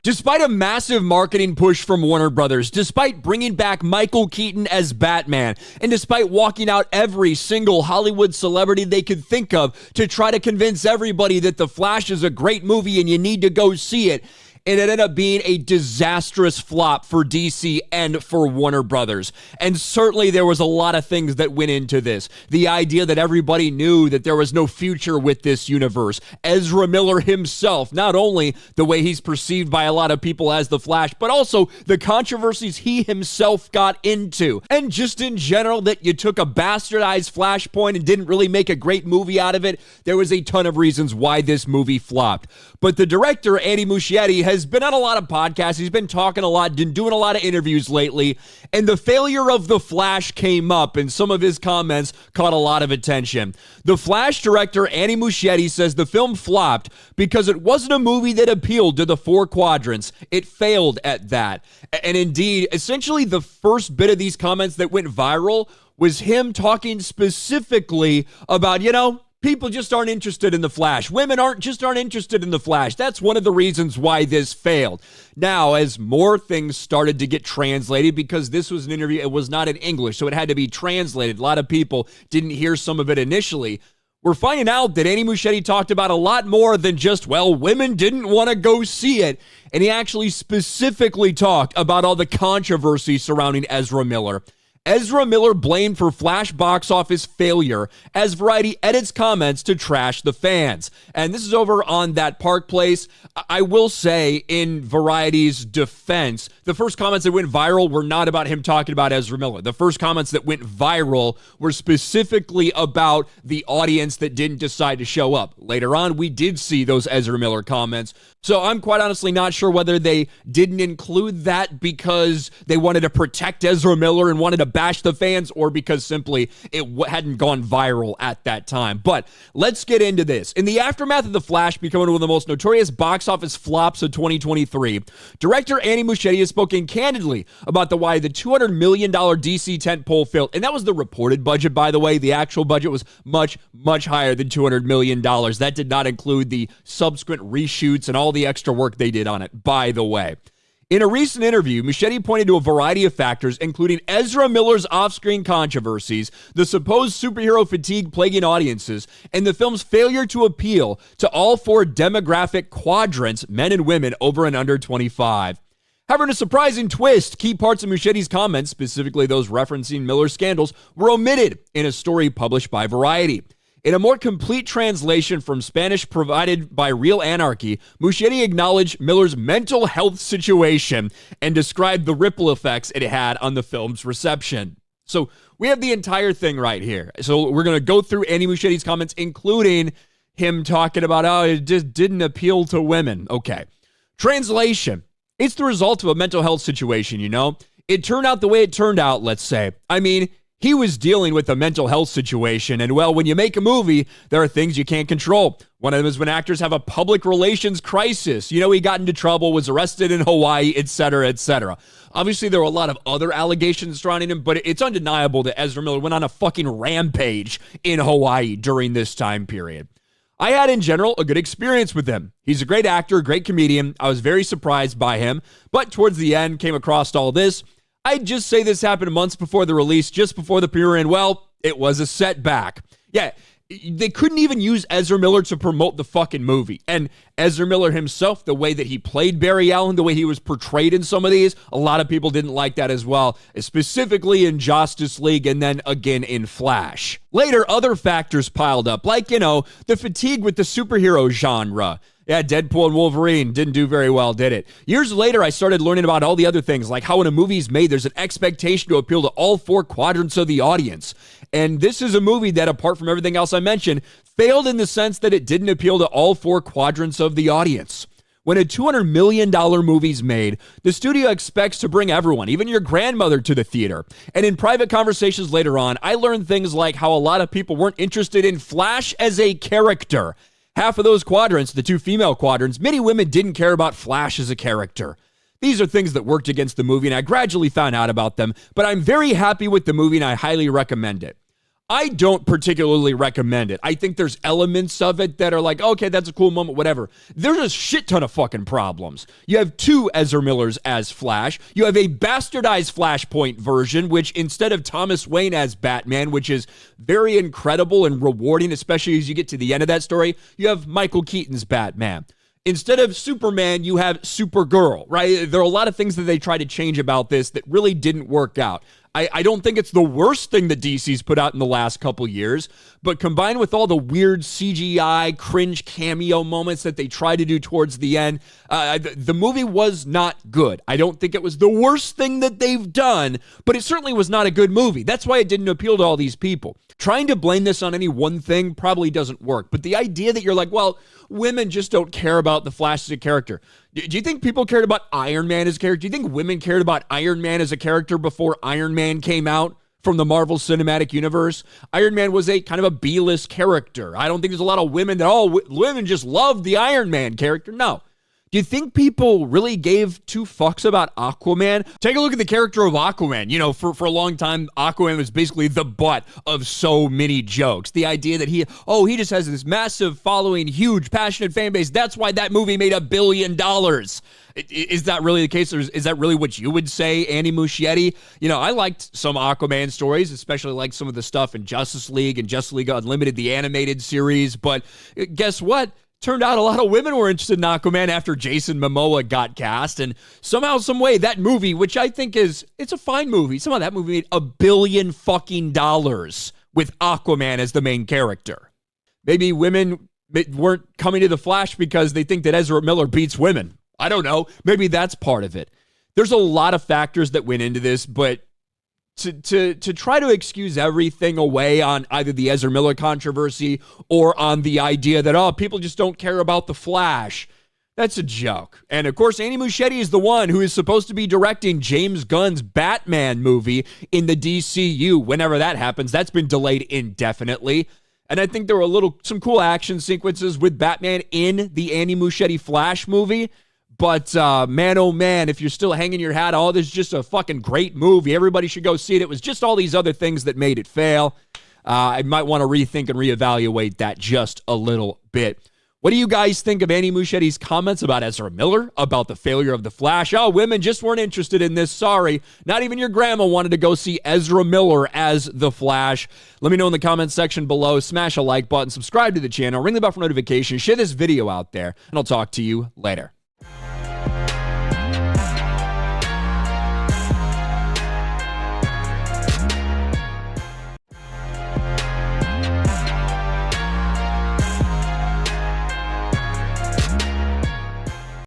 Despite a massive marketing push from Warner Brothers, despite bringing back Michael Keaton as Batman, and despite walking out every single Hollywood celebrity they could think of to try to convince everybody that The Flash is a great movie and you need to go see it, it ended up being a disastrous flop for DC and for Warner Brothers. And certainly there was a lot of things that went into this. The idea that everybody knew that there was no future with this universe. Ezra Miller himself, not only the way he's perceived by a lot of people as the Flash, but also the controversies he himself got into. And just in general, that you took a bastardized Flashpoint and didn't really make a great movie out of it. There was a ton of reasons why this movie flopped. But the director, Andy Muschietti, has been on a lot of podcasts. He's been talking a lot, been doing a lot of interviews lately, and the failure of The Flash came up, and some of his comments caught a lot of attention. The Flash director, Andy Muschietti, says the film flopped because it wasn't a movie that appealed to the four quadrants. It failed at that. And indeed, essentially the first bit of these comments that went viral was him talking specifically about, people just aren't interested in The Flash. Women aren't interested in The Flash. That's one of the reasons why this failed. Now, as more things started to get translated, because this was an interview, it was not in English, so it had to be translated. A lot of people didn't hear some of it initially. We're finding out that Andy Muschietti talked about a lot more than just, women didn't want to go see it. And he actually specifically talked about all the controversy surrounding Ezra Miller. Ezra Miller blamed for Flash box office failure as Variety edits comments to trash the fans. And this is over on That Park Place. I will say, in Variety's defense, the first comments that went viral were not about him talking about Ezra Miller. The first comments that went viral were specifically about the audience that didn't decide to show up. Later on, we did see those Ezra Miller comments. So I'm quite honestly not sure whether they didn't include that because they wanted to protect Ezra Miller and wanted to bash the fans, or because simply it hadn't gone viral at that time. But let's get into this. In the aftermath of The Flash becoming one of the most notorious box office flops of 2023, director Andy Muschietti has spoken candidly about why the $200 million DC tentpole failed. And that was the reported budget, by the way. The actual budget was much, much higher than $200 million. That did not include the subsequent reshoots and all the extra work they did on it, by the way. In a recent interview, Muschietti pointed to a variety of factors, including Ezra Miller's off-screen controversies, the supposed superhero fatigue plaguing audiences, and the film's failure to appeal to all four demographic quadrants, men and women over and under 25. However, in a surprising twist, key parts of Muschietti's comments, specifically those referencing Miller's scandals, were omitted in a story published by Variety. In a more complete translation from Spanish provided by Real Anarchy, Muschietti acknowledged Miller's mental health situation and described the ripple effects it had on the film's reception. So we have the entire thing right here. So we're going to go through Andy Muschietti's comments, including him talking about, it just didn't appeal to women. Okay. Translation. It's the result of a mental health situation, It turned out the way it turned out, let's say. He was dealing with a mental health situation, and when you make a movie, there are things you can't control. One of them is when actors have a public relations crisis. He got into trouble, was arrested in Hawaii, etc., etc. Obviously, there were a lot of other allegations surrounding him, but it's undeniable that Ezra Miller went on a fucking rampage in Hawaii during this time period. I had, in general, a good experience with him. He's a great actor, a great comedian. I was very surprised by him, but towards the end, came across all this. I'd just say this happened months before the release, just before the premiere, and it was a setback. Yeah, they couldn't even use Ezra Miller to promote the fucking movie. And Ezra Miller himself, the way that he played Barry Allen, the way he was portrayed in some of these, a lot of people didn't like that as well, specifically in Justice League and then again in Flash. Later, other factors piled up, like, the fatigue with the superhero genre. Yeah, Deadpool and Wolverine didn't do very well, did it? Years later, I started learning about all the other things, like how when a movie is made, there's an expectation to appeal to all four quadrants of the audience. And this is a movie that, apart from everything else I mentioned, failed in the sense that it didn't appeal to all four quadrants of the audience. When a $200 million movie's made, the studio expects to bring everyone, even your grandmother, to the theater. And in private conversations later on, I learned things like how a lot of people weren't interested in Flash as a character. Half of those quadrants, the two female quadrants, many women didn't care about Flash as a character. These are things that worked against the movie, and I gradually found out about them, but I'm very happy with the movie, and I highly recommend it. I don't particularly recommend it. I think there's elements of it that are like, okay, that's a cool moment, whatever. There's a shit ton of fucking problems. You have two Ezra Millers as Flash. You have a bastardized Flashpoint version, which instead of Thomas Wayne as Batman, which is very incredible and rewarding, especially as you get to the end of that story, you have Michael Keaton's Batman. Instead of Superman, you have Supergirl, right? There are a lot of things that they try to change about this that really didn't work out. I don't think it's the worst thing that DC's put out in the last couple years, but combined with all the weird CGI, cringe cameo moments that they tried to do towards the end, the movie was not good. I don't think it was the worst thing that they've done, but it certainly was not a good movie. That's why it didn't appeal to all these people. Trying to blame this on any one thing probably doesn't work, but the idea that you're like, well, women just don't care about the Flash as a character. Do you think people cared about Iron Man as a character? Do you think women cared about Iron Man as a character before Iron Man came out from the Marvel Cinematic Universe? Iron Man was a kind of a B-list character. I don't think there's a lot of women that, women just loved the Iron Man character. No. Do you think people really gave two fucks about Aquaman? Take a look at the character of Aquaman. You know, for a long time, Aquaman was basically the butt of so many jokes. The idea that he just has this massive following, huge, passionate fan base. That's why that movie made $1 billion. Is that really the case? Or is that really what you would say, Andy Muschietti? You know, I liked some Aquaman stories, especially like some of the stuff in Justice League and Justice League Unlimited, the animated series. But guess what? Turned out a lot of women were interested in Aquaman after Jason Momoa got cast, and somehow, some way, that movie, which I think it's a fine movie, somehow that movie made $1 billion fucking dollars with Aquaman as the main character. Maybe women weren't coming to the Flash because they think that Ezra Miller beats women. I don't know. Maybe that's part of it. There's a lot of factors that went into this, but to try to excuse everything away on either the Ezra Miller controversy or on the idea that, oh, people just don't care about the Flash, that's a joke. And of course, Andy Muschietti is the one who is supposed to be directing James Gunn's Batman movie in the DCU. Whenever that happens, that's been delayed indefinitely. And I think there were some cool action sequences with Batman in the Andy Muschietti Flash movie. But man, oh man, if you're still hanging your hat, oh, this is just a fucking great movie, everybody should go see it. It was just all these other things that made it fail. I might want to rethink and reevaluate that just a little bit. What do you guys think of Andy Muschietti's comments about Ezra Miller, about the failure of The Flash? Oh, women just weren't interested in this. Sorry. Not even your grandma wanted to go see Ezra Miller as The Flash. Let me know in the comments section below. Smash a like button, subscribe to the channel, ring the bell for notifications, share this video out there, and I'll talk to you later.